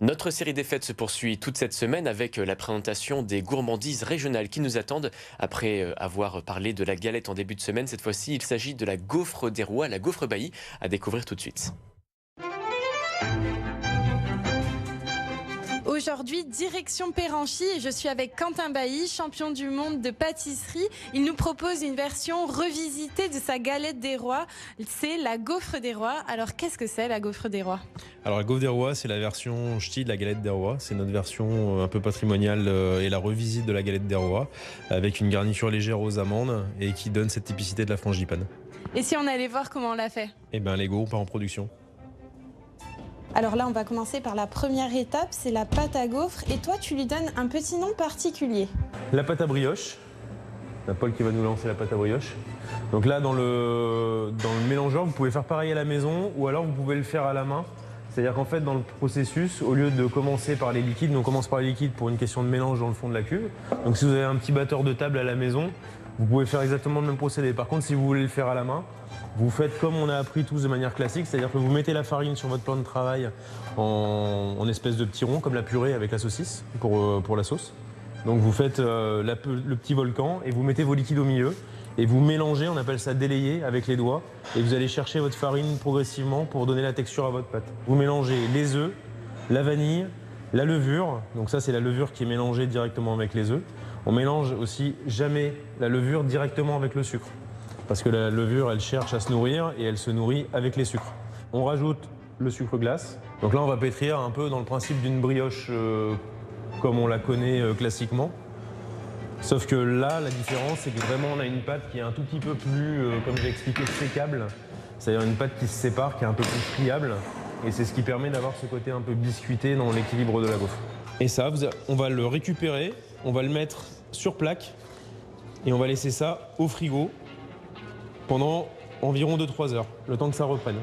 Notre série des fêtes se poursuit toute cette semaine avec la présentation des gourmandises régionales qui nous attendent. Après avoir parlé de la galette en début de semaine, cette fois-ci il s'agit de la gaufre des rois, la gaufre Bailly, à découvrir tout de suite. Aujourd'hui, direction Péranchy et je suis avec Quentin Bailly, champion du monde de pâtisserie. Il nous propose une version revisitée de sa galette des rois. C'est la gaufre des rois. Alors, qu'est-ce que c'est la gaufre des rois? Alors la gaufre des rois, c'est la version ch'ti de la galette des rois. C'est notre version un peu patrimoniale et la revisite de la galette des rois avec une garniture légère aux amandes et qui donne cette typicité de la frangipane. Et si on allait voir comment on l'a fait? Eh bien, Lego, on part en production. Alors là, on va commencer par la première étape, c'est la pâte à gaufre. Et toi, tu lui donnes un petit nom particulier. La pâte à brioche. C'est Paul qui va nous lancer la pâte à brioche. Donc là, dans le mélangeur, vous pouvez faire pareil à la maison ou alors vous pouvez le faire à la main. C'est-à-dire qu'en fait, dans le processus, au lieu de commencer par les liquides, nous on commence par les liquides pour une question de mélange dans le fond de la cuve. Donc si vous avez un petit batteur de table à la maison, vous pouvez faire exactement le même procédé. Par contre, si vous voulez le faire à la main, vous faites comme on a appris tous de manière classique, c'est-à-dire que vous mettez la farine sur votre plan de travail en espèce de petits ronds, comme la purée avec la saucisse pour la sauce. Donc vous faites le petit volcan et vous mettez vos liquides au milieu et vous mélangez, on appelle ça délayer avec les doigts, et vous allez chercher votre farine progressivement pour donner la texture à votre pâte. Vous mélangez les œufs, la vanille, la levure, donc ça c'est la levure qui est mélangée directement avec les œufs. On mélange aussi jamais la levure directement avec le sucre. Parce que la levure, elle cherche à se nourrir et elle se nourrit avec les sucres. On rajoute le sucre glace. Donc là, on va pétrir un peu dans le principe d'une brioche comme on la connaît classiquement. Sauf que là, la différence, c'est que vraiment, on a une pâte qui est un tout petit peu plus, comme j'ai expliqué, sécable. C'est-à-dire une pâte qui se sépare, qui est un peu plus friable. Et c'est ce qui permet d'avoir ce côté un peu biscuité dans l'équilibre de la gaufre. Et ça, on va le récupérer, on va le mettre sur plaque et on va laisser ça au frigo pendant environ 2-3 heures, le temps que ça reprenne.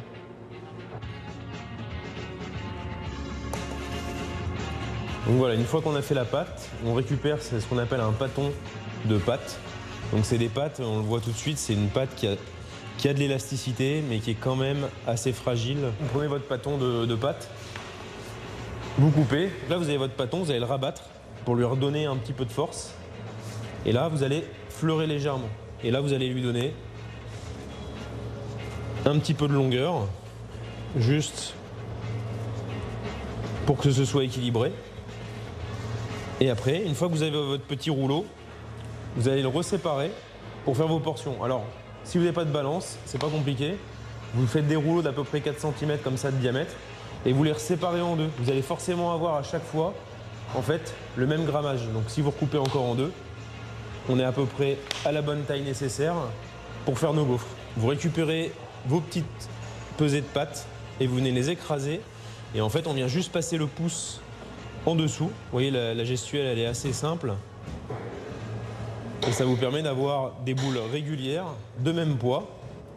Donc voilà, une fois qu'on a fait la pâte, on récupère ce qu'on appelle un pâton de pâte. Donc c'est des pâtes, on le voit tout de suite, c'est une pâte qui a de l'élasticité, mais qui est quand même assez fragile. Vous prenez votre pâton de pâte, vous coupez. Là, vous avez votre pâton, vous allez le rabattre pour lui redonner un petit peu de force. Et là, vous allez fleurer légèrement. Et là, vous allez lui donner un petit peu de longueur, juste pour que ce soit équilibré. Et après, une fois que vous avez votre petit rouleau, vous allez le reséparer pour faire vos portions. Alors, si vous n'avez pas de balance, c'est pas compliqué. Vous faites des rouleaux d'à peu près 4 cm comme ça de diamètre et vous les séparez en deux. Vous allez forcément avoir à chaque fois, en fait, le même grammage. Donc si vous recoupez encore en deux, on est à peu près à la bonne taille nécessaire pour faire nos gaufres. Vous récupérez vos petites pesées de pâte et vous venez les écraser. Et en fait, on vient juste passer le pouce en dessous. Vous voyez, la gestuelle, elle est assez simple. Et ça vous permet d'avoir des boules régulières, de même poids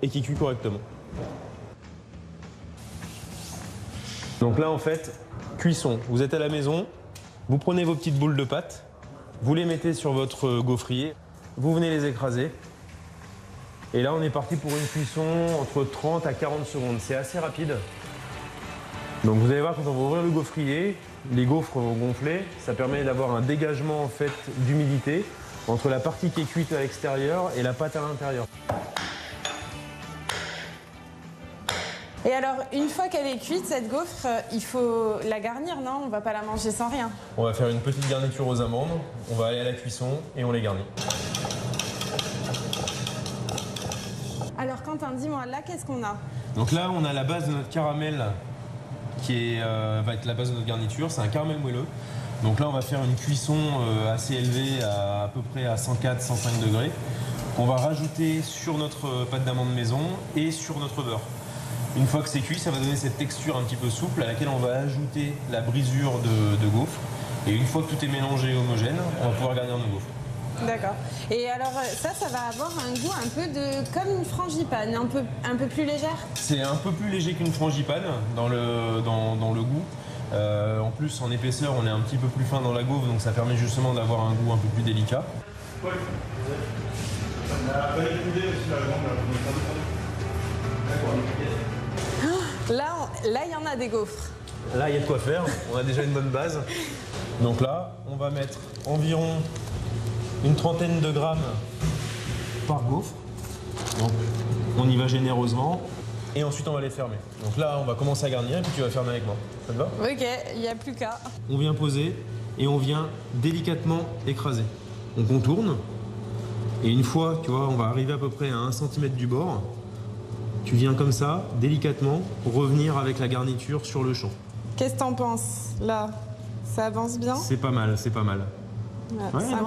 et qui cuit correctement. Donc là, en fait, cuisson. Vous êtes à la maison, vous prenez vos petites boules de pâte, vous les mettez sur votre gaufrier, vous venez les écraser. Et là, on est parti pour une cuisson entre 30 à 40 secondes. C'est assez rapide. Donc vous allez voir, quand on va ouvrir le gaufrier, les gaufres vont gonfler. Ça permet d'avoir un dégagement en fait d'humidité entre la partie qui est cuite à l'extérieur et la pâte à l'intérieur. Et alors, une fois qu'elle est cuite, cette gaufre, il faut la garnir, non? On va pas la manger sans rien. On va faire une petite garniture aux amandes. On va aller à la cuisson et on les garnit. Alors Quentin, dis-moi, là, qu'est-ce qu'on a? Donc là, on a la base de notre caramel qui va être la base de notre garniture. C'est un caramel moelleux. Donc là, on va faire une cuisson assez élevée, à peu près à 104-105 degrés. On va rajouter sur notre pâte d'amande maison et sur notre beurre. Une fois que c'est cuit, ça va donner cette texture un petit peu souple à laquelle on va ajouter la brisure de gaufre. Et une fois que tout est mélangé et homogène, on va pouvoir garnir nos gaufres. D'accord. Et alors ça va avoir un goût un peu comme une frangipane, un peu plus légère? C'est un peu plus léger qu'une frangipane dans le goût. En plus, en épaisseur, on est un petit peu plus fin dans la gaufre, donc ça permet justement d'avoir un goût un peu plus délicat. Là, il y en a des gaufres. Là, il y a de quoi faire. On a déjà une bonne base. Donc là, on va mettre environ une trentaine de grammes par gaufre. Donc, on y va généreusement. Et ensuite, on va les fermer. Donc là, on va commencer à garnir et puis tu vas fermer avec moi. Ça te va? Ok, il n'y a plus qu'à. On vient poser et on vient délicatement écraser. On contourne. Et une fois, tu vois, on va arriver à peu près à 1 cm du bord. Tu viens comme ça, délicatement, revenir avec la garniture sur le champ. Qu'est-ce que t'en penses, là? Ça avance bien? C'est pas mal, c'est pas mal. Ouais, c'est un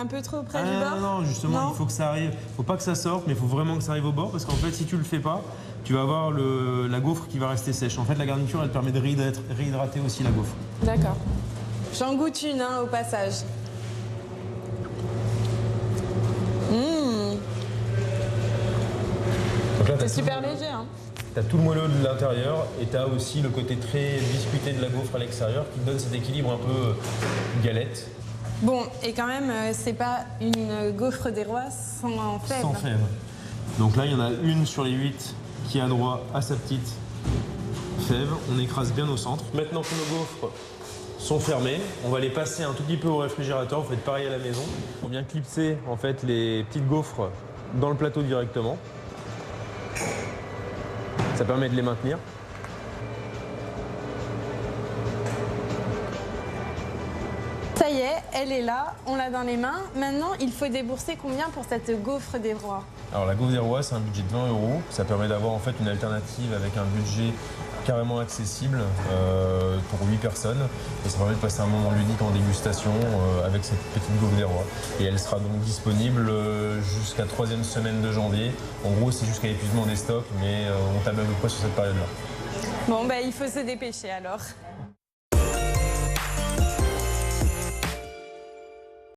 peu trop près du bord? Non, justement, Non, il faut que ça arrive. Faut pas que ça sorte, mais il faut vraiment que ça arrive au bord parce qu'en fait, si tu le fais pas, tu vas avoir la gaufre qui va rester sèche. En fait, la garniture, elle permet de réhydrater aussi la gaufre. D'accord. J'en goûte une au passage. Donc là, C'est super léger. Hein. Tu as tout le moelleux de l'intérieur et tu as aussi le côté très biscuité de la gaufre à l'extérieur qui te donne cet équilibre un peu galette. Bon, et quand même, c'est pas une gaufre des rois sans fèves. Sans fèves. Donc là, il y en a une sur les 8 qui a droit à sa petite fève. On écrase bien au centre. Maintenant que nos gaufres sont fermées, on va les passer un tout petit peu au réfrigérateur. Vous faites pareil à la maison. On vient clipser en fait les petites gaufres dans le plateau directement. Ça permet de les maintenir. Ça y est, elle est là, on l'a dans les mains. Maintenant, il faut débourser combien pour cette gaufre des rois? Alors la gaufre des rois, c'est un budget de 20 €. Ça permet d'avoir en fait une alternative avec un budget carrément accessible pour 8 personnes. Et ça permet de passer un moment ludique en dégustation avec cette petite gaufre des rois. Et elle sera donc disponible jusqu'à 3e semaine de janvier. En gros, c'est jusqu'à l'épuisement des stocks, mais on table à peu près sur cette période-là. Bon, bah, il faut se dépêcher alors.